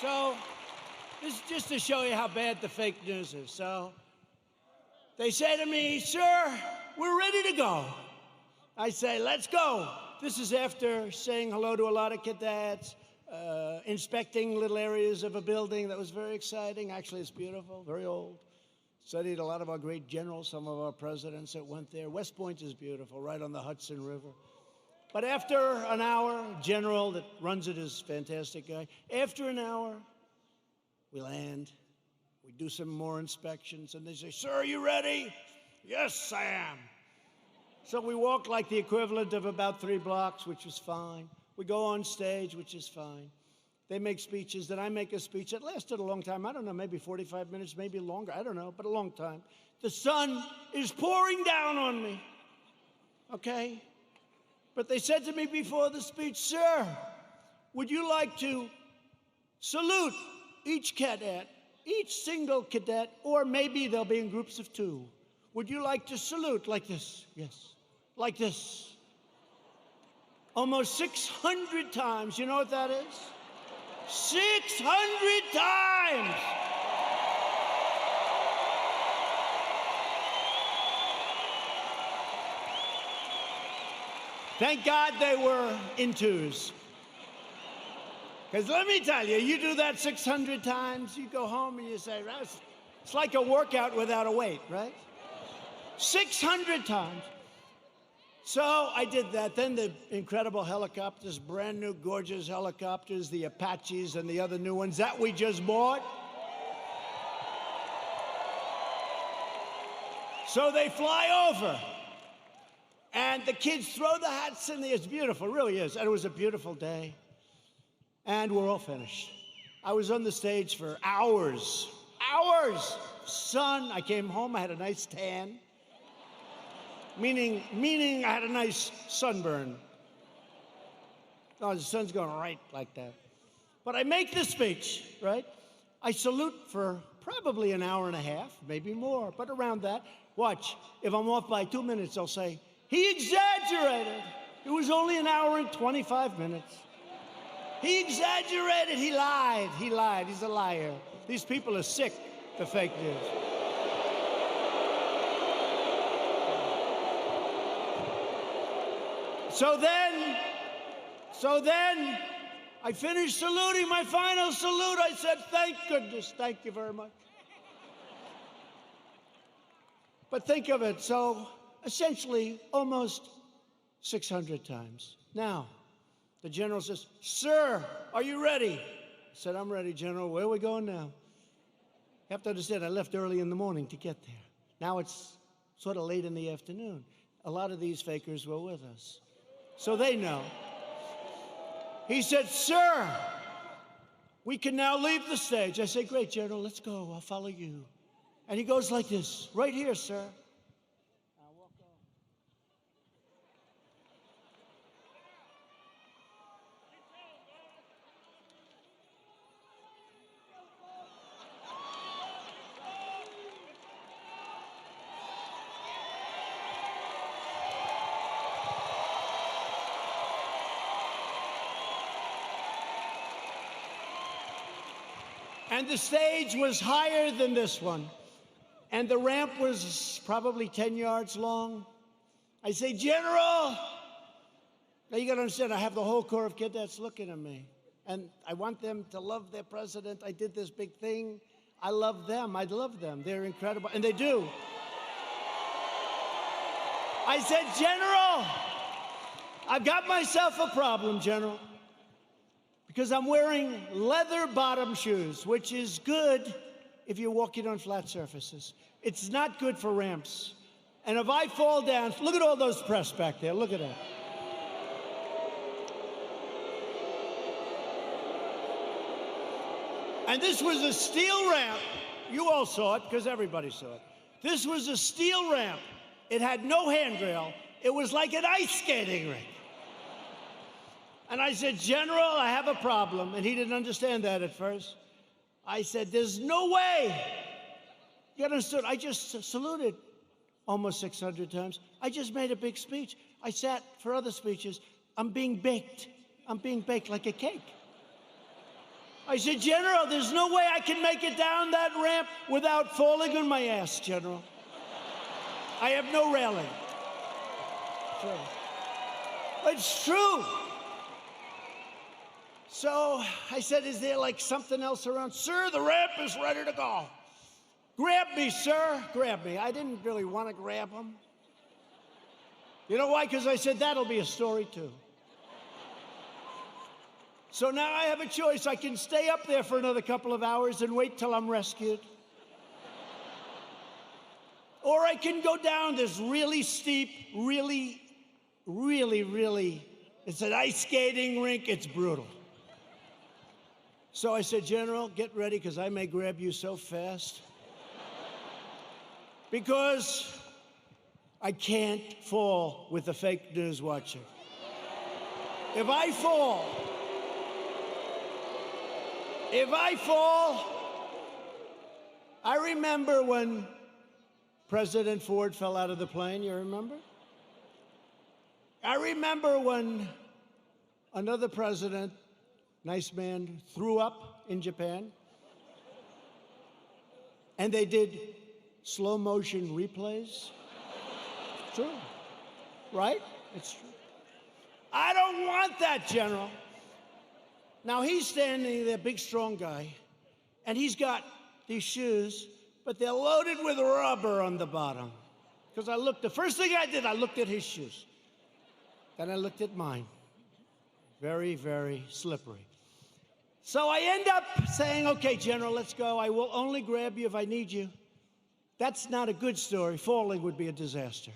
So, this is just to show you how bad the fake news is. So, they say to me, "Sir, we're ready to go." I say, "Let's go." This is after saying hello to a lot of cadets, inspecting little areas of a building that was very exciting. Actually, it's beautiful, very old. Studied a lot of our great generals, some of our presidents that went there. West Point is beautiful, right on the Hudson River. But after an hour, general that runs it is a fantastic guy. After an hour, we land. We do some more inspections, and they say, "Sir, are you ready?" "Yes, I am." So we walk like the equivalent of about 3 blocks, which was fine. We go on stage, which is fine. They make speeches, then I make a speech that lasted a long time. I don't know, maybe 45 minutes, maybe longer. I don't know, but a long time. The sun is pouring down on me, okay? But they said to me before the speech, "Sir, would you like to salute each cadet, each single cadet, or maybe they'll be in groups of 2. Would you like to salute like this?" "Yes." "Like this." Almost 600 times. You know what that is? 600 times! Thank God they were in 2s. Because let me tell you, you do that 600 times, you go home and you say, it's like a workout without a weight, right? 600 times. So I did that. Then the incredible helicopters, brand new, gorgeous helicopters, the Apaches and the other new ones that we just bought. So they fly over. And the kids throw the hats in the air. It's beautiful, it really is. And it was a beautiful day. And we're all finished. I was on the stage for hours. Hours! Sun, I came home, I had a nice tan. Meaning I had a nice sunburn. No, the sun's going right like that. But I make this speech, right? I salute for probably an hour and a half, maybe more, but around that. Watch, if I'm off by 2 minutes, I'll say, "He exaggerated. It was only an hour and 25 minutes. He exaggerated, he lied, he's a liar." These people are sick, the fake news. So then, I finished saluting, my final salute. I said, "Thank goodness, thank you very much." But think of it, so essentially almost 600 times. Now, the general says, "Sir, are you ready?" I said, "I'm ready, General. Where are we going now?" You have to understand, I left early in the morning to get there. Now it's sort of late in the afternoon. A lot of these fakers were with us, so they know. He said, "Sir, we can now leave the stage." I say, "Great, General, let's go. I'll follow you." And he goes like this, "Right here, sir." I'll walk on. And the stage was higher than this one. And the ramp was probably 10 yards long. I say, "General!" Now you gotta understand, I have the whole Corps of Cadets looking at me. And I want them to love their president. I did this big thing. I love them. I love them. They're incredible. And they do. I said, "General, I've got myself a problem, General. Because I'm wearing leather bottom shoes, which is good if you're walking on flat surfaces. It's not good for ramps. And if I fall down, look at all those press back there, look at that. And this was a steel ramp. You all saw it, because everybody saw it. This was a steel ramp. It had no handrail. It was like an ice skating rink. And I said, "General, I have a problem." And he didn't understand that at first. I said, "There's no way." You understood? I just saluted almost 600 times. I just made a big speech. I sat for other speeches. I'm being baked. I'm being baked like a cake. I said, General, there's no way I can make it down that ramp without falling on my ass, General. I have no railing. Sure. It's true. So I said, is there like something else around? Sir, the ramp is ready to go. Grab me, sir. Grab me. I didn't really want to grab him. You know why? Because I said, that'll be a story too. So now I have a choice. I can stay up there for another couple of hours and wait till I'm rescued. Or I can go down this really steep, really, it's an ice skating rink. It's brutal. So I said, General, get ready, because I may grab you so fast. Because I can't fall with the fake news watching. If I fall, I remember when President Ford fell out of the plane, you remember? I remember when another president, nice man, threw up in Japan, and they did slow motion replays. It's true, right? It's true. I don't want that, General. Now he's standing there, big, strong guy, and he's got these shoes, but they're loaded with rubber on the bottom. Because the first thing I did, I looked at his shoes. Then I looked at mine. Very, very slippery. So I end up saying, okay, General, let's go. I will only grab you if I need you. That's not a good story. Falling would be a disaster.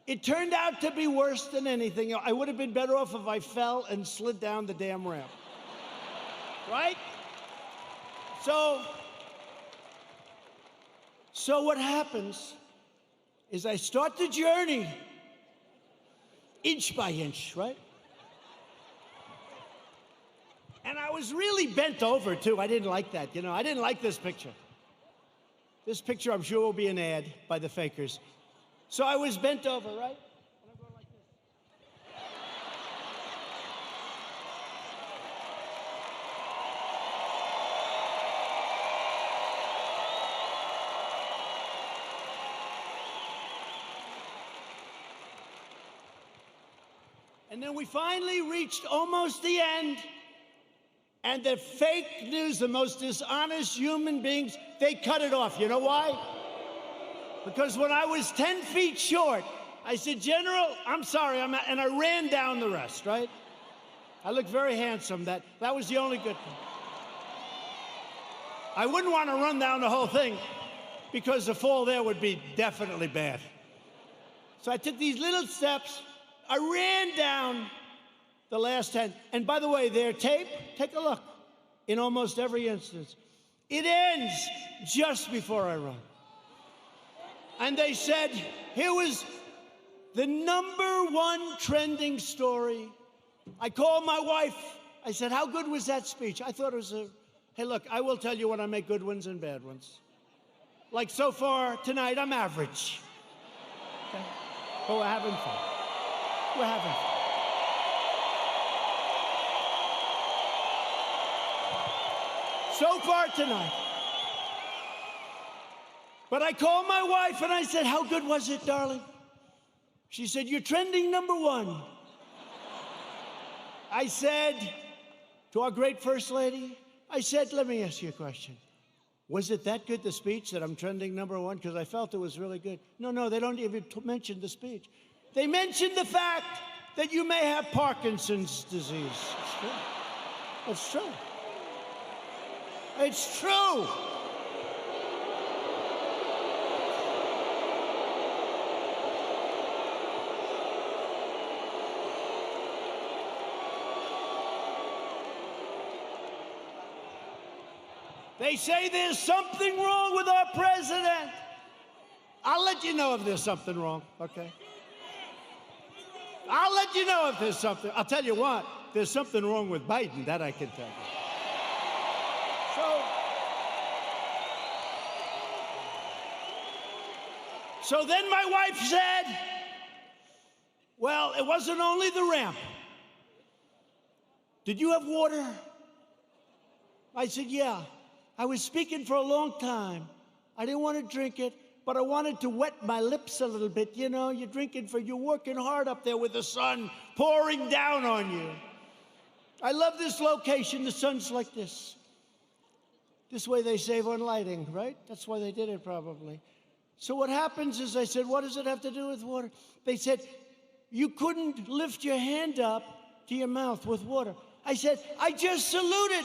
It turned out to be worse than anything. I would have been better off if I fell and slid down the damn ramp. Right? So what happens is I start the journey inch by inch, right? And I was really bent over, too. I didn't like that, you know. I didn't like this picture. This picture, I'm sure, will be an ad by the fakers. So I was bent over, right? And I'm going like this. And then we finally reached almost the end. And the fake news, the most dishonest human beings, they cut it off. You know why? Because when I was 10 feet short, I said, General, I'm sorry, and I ran down the rest, right? I looked very handsome. That was the only good thing. I wouldn't want to run down the whole thing, because the fall there would be definitely bad. So I took these little steps. I ran down the last 10. And by the way, their tape, take a look. In almost every instance, it ends just before I run. And they said, here was the #1 trending story. I called my wife. I said, how good was that speech? I thought it was hey, look, I will tell you when I make good ones and bad ones. Like so far tonight, I'm average. Okay? But we're having fun. We're having fun. So far tonight. But I called my wife and I said, how good was it, darling? She said, you're trending #1. I said to our great First Lady, I said, let me ask you a question. Was it that good, the speech, that I'm trending #1? Because I felt it was really good. No, they don't even mention the speech. They mentioned the fact that you may have Parkinson's disease. It's true. It's true. It's true. They say there's something wrong with our president. I'll let you know if there's something wrong, okay? I'll let you know if there's something. I'll tell you what, there's something wrong with Biden, that I can tell you. So then my wife said, well, it wasn't only the ramp. Did you have water? I said, yeah. I was speaking for a long time. I didn't want to drink it, but I wanted to wet my lips a little bit. You know, you're working hard up there with the sun pouring down on you. I love this location. The sun's like this. This way they save on lighting, right? That's why they did it, probably. So what happens is I said, what does it have to do with water? They said, you couldn't lift your hand up to your mouth with water. I said, I just saluted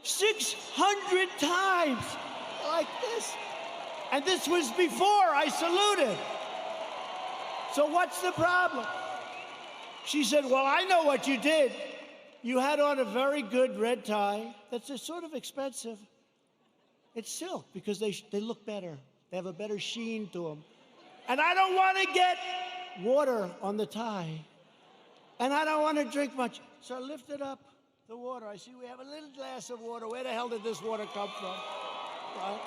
600 times like this. And this was before I saluted. So what's the problem? She said, well, I know what you did. You had on a very good red tie. That's sort of expensive. It's silk because they look better. They have a better sheen to them. And I don't want to get water on the tie. And I don't want to drink much. So I lifted up the water. I see we have a little glass of water. Where the hell did this water come from? Right?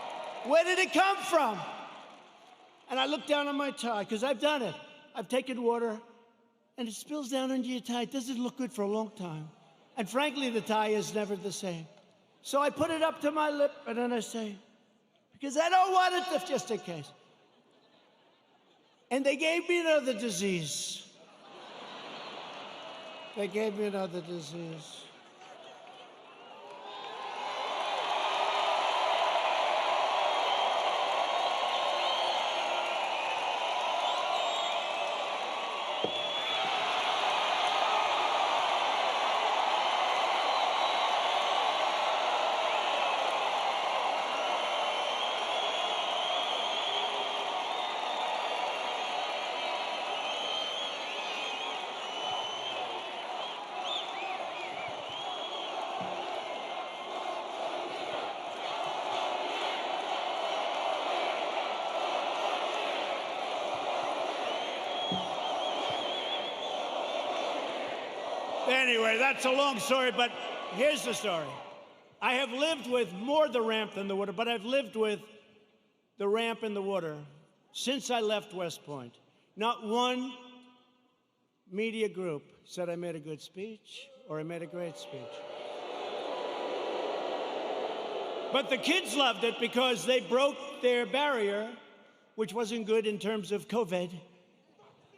Where did it come from? And I looked down on my tie, because I've done it. I've taken water, and it spills down into your tie. It doesn't look good for a long time. And frankly, the tie is never the same. So I put it up to my lip, and then I say, because I don't want it to, just in case. And they gave me another disease. They gave me another disease. Anyway, that's a long story, but here's the story. I have lived with more the ramp than the water, but I've lived with the ramp and the water since I left West Point. Not one media group said I made a good speech or I made a great speech. But the kids loved it because they broke their barrier, which wasn't good in terms of COVID.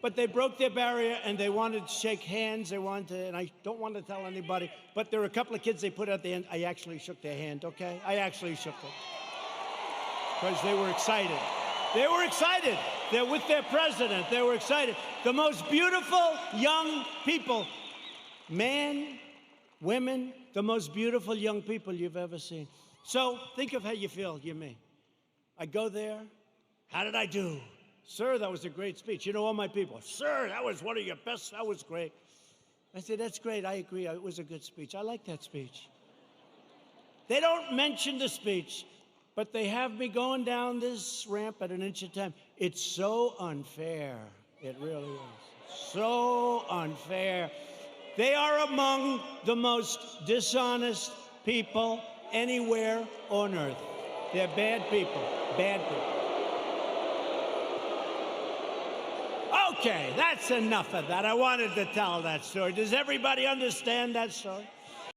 But they broke their barrier, and they wanted to shake hands. They wanted to, and I don't want to tell anybody, but there were a couple of kids they put at the end. I actually shook their hand, okay? I actually shook it. Because they were excited. They were excited. They're with their president. They were excited. The most beautiful young people, men, women, the most beautiful young people you've ever seen. So think of how you feel, you me. I go there. How did I do? Sir, that was a great speech. You know, all my people, sir, that was one of your best. That was great. I said, that's great. I agree. It was a good speech. I like that speech. They don't mention the speech, but they have me going down this ramp at an inch at a time. It's so unfair. It really is. So unfair. They are among the most dishonest people anywhere on earth. They're bad people. Bad people. Okay, that's enough of that. I wanted to tell that story. Does everybody understand that story?